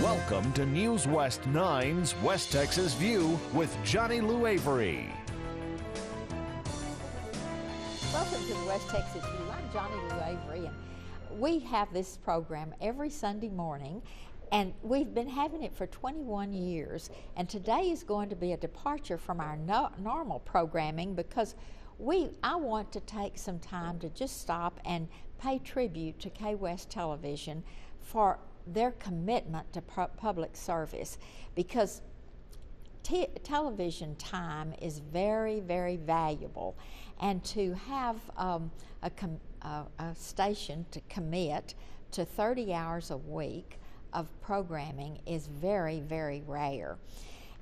Welcome to News West 9's West Texas View with Johnny Lou Avery. Welcome to the West Texas View. I'm Johnny Lou Avery, and we have this program every Sunday morning, and we've been having it for 21 years. And today is going to be a departure from our normal programming because I want to take some time to just stop and pay tribute to K-West Television for their commitment to public service, because television time is very, very valuable, and to have a station to commit to 30 hours a week of programming is very, very rare.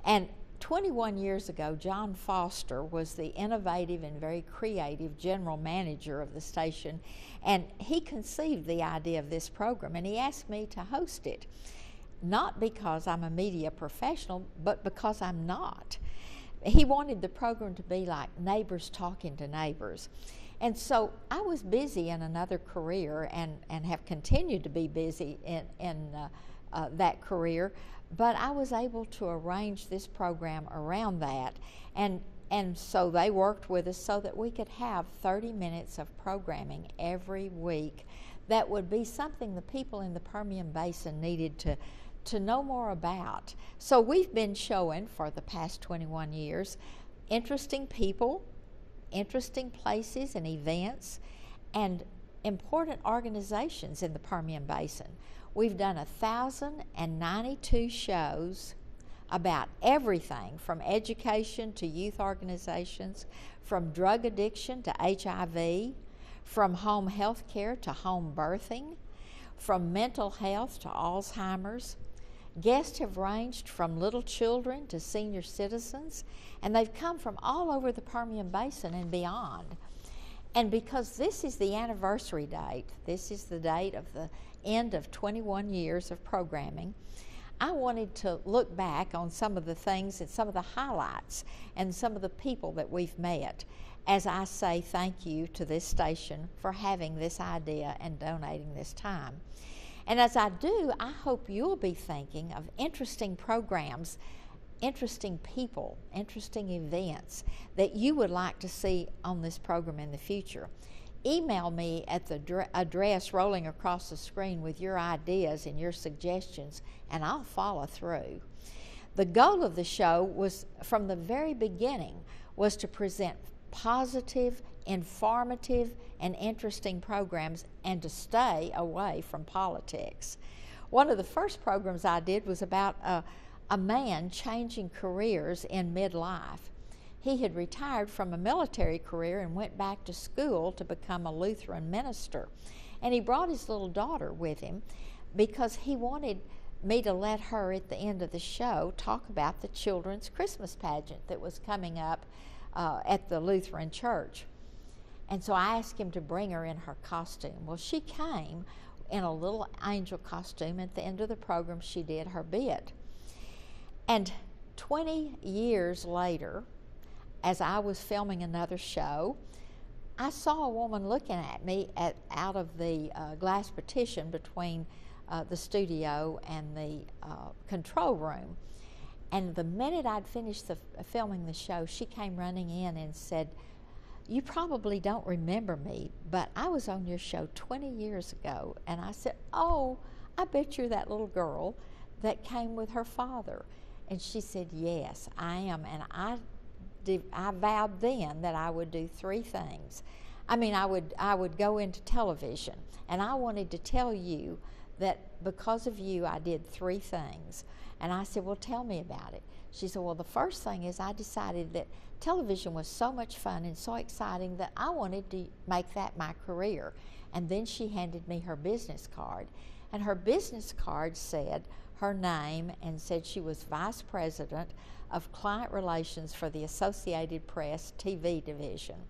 And 21 years ago, John Foster was the innovative and very creative general manager of the station, and he conceived the idea of this program, and he asked me to host it, not because I'm a media professional, but because I'm not. He wanted the program to be like neighbors talking to neighbors. And so I was busy in another career and have continued to be busy in that career, but I was able to arrange this program around that, and so they worked with us so that we could have 30 minutes of programming every week that would be something the people in the Permian Basin needed to know more about. So we've been showing for the past 21 years interesting people, interesting places and events, and important organizations in the Permian Basin. We've done 1,092 shows about everything from education to youth organizations, from drug addiction to HIV, from home health care to home birthing, from mental health to Alzheimer's. Guests have ranged from little children to senior citizens, and they've come from all over the Permian Basin and beyond. And because this is the anniversary date, this is the date of the end of 21 years of programming, I wanted to look back on some of the things and some of the highlights and some of the people that we've met as I say thank you to this station for having this idea and donating this time. And as I do, I hope you'll be thinking of interesting programs, interesting people, interesting events that you would like to see on this program in the future. Email me at the address rolling across the screen with your ideas and your suggestions, and I'll follow through. The goal of the show was, from the very beginning, was to present positive, informative, and interesting programs and to stay away from politics. One of the first programs I did was about a man changing careers in midlife. He had retired from a military career and went back to school to become a Lutheran minister. And he brought his little daughter with him because he wanted me to let her, at the end of the show, talk about the children's Christmas pageant that was coming up at the Lutheran church. And so I asked him to bring her in her costume. Well, she came in a little angel costume. At the end of the program, she did her bit. And 20 years later, as I was filming another show, I saw a woman looking at me out of the glass partition between the studio and the control room. And the minute I'd finished filming the show, she came running in and said, "You probably don't remember me, but I was on your show 20 years ago." And I said, "Oh, I bet you're that little girl that came with her father." And she said, "Yes, I am." And I vowed then that I would do three things. I would go into television, and I wanted to tell you that because of you, I did three things. And I said, "Well, tell me about it." She said, "Well, the first thing is I decided that television was so much fun and so exciting that I wanted to make that my career." And then she handed me her business card. And her business card said her name and said she was Vice President of Client Relations for the Associated Press TV division.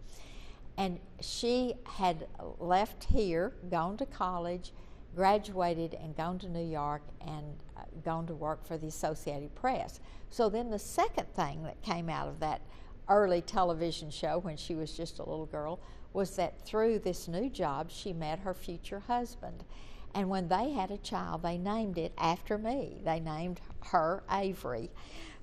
And she had left here, gone to college, graduated, and gone to New York and gone to work for the Associated Press. So then the second thing that came out of that early television show when she was just a little girl was that through this new job she met her future husband. And when they had a child, they named it after me. They named her Avery.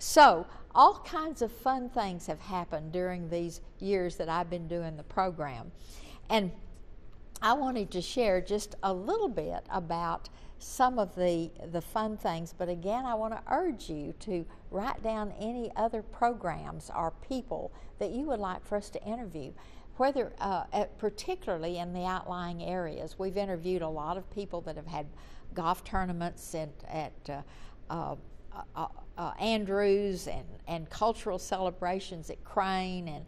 So all kinds of fun things have happened during these years that I've been doing the program. And I wanted to share just a little bit about some of the fun things, but again, I want to urge you to write down any other programs or people that you would like for us to interview, whether particularly in the outlying areas. We've interviewed a lot of people that have had golf tournaments at Andrews and cultural celebrations at Crane, and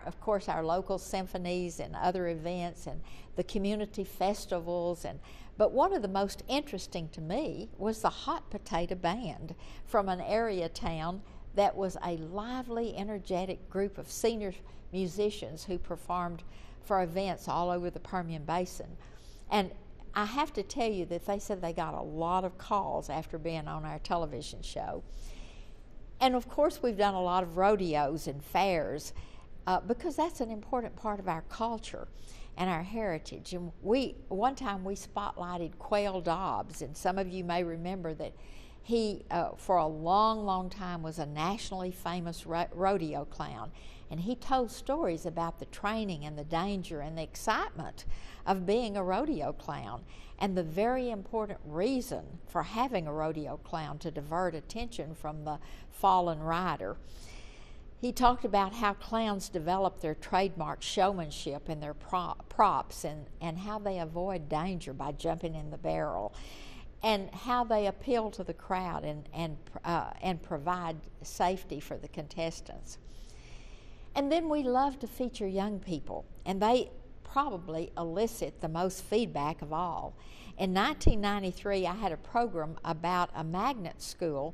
of course our local symphonies and other events and the community festivals. But one of the most interesting to me was the Hot Potato Band from an area town that was a lively, energetic group of senior musicians who performed for events all over the Permian Basin. And I have to tell you that they said they got a lot of calls after being on our television show. And of course we've done a lot of rodeos and fairs because that's an important part of our culture and our heritage. And one time we spotlighted Quail Dobbs, and some of you may remember that he, for a long, long time, was a nationally famous rodeo clown. And he told stories about the training and the danger and the excitement of being a rodeo clown, and the very important reason for having a rodeo clown to divert attention from the fallen rider. He talked about how clowns develop their trademark showmanship and their props, and how they avoid danger by jumping in the barrel, and how they appeal to the crowd and provide safety for the contestants. And then we love to feature young people, and they probably elicit the most feedback of all. In 1993, I had a program about a magnet school,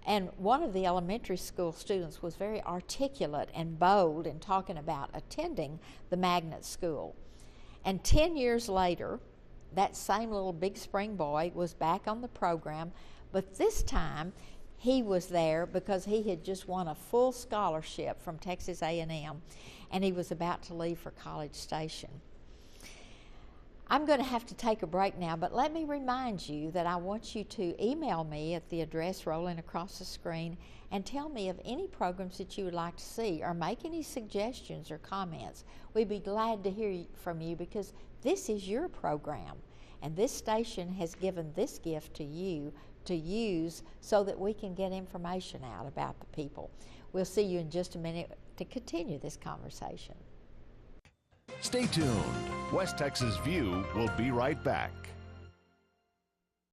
and one of the elementary school students was very articulate and bold in talking about attending the magnet school. And 10 years later, that same little Big Spring boy was back on the program, but this time he was there because he had just won a full scholarship from Texas A&M, and he was about to leave for College Station. I'm going to have to take a break now, but let me remind you that I want you to email me at the address rolling across the screen and tell me of any programs that you would like to see, or make any suggestions or comments. We'd be glad to hear from you, because this is your program, and this station has given this gift to you to use so that we can get information out about the people. We'll see you in just a minute to continue this conversation. Stay tuned. West Texas View will be right back.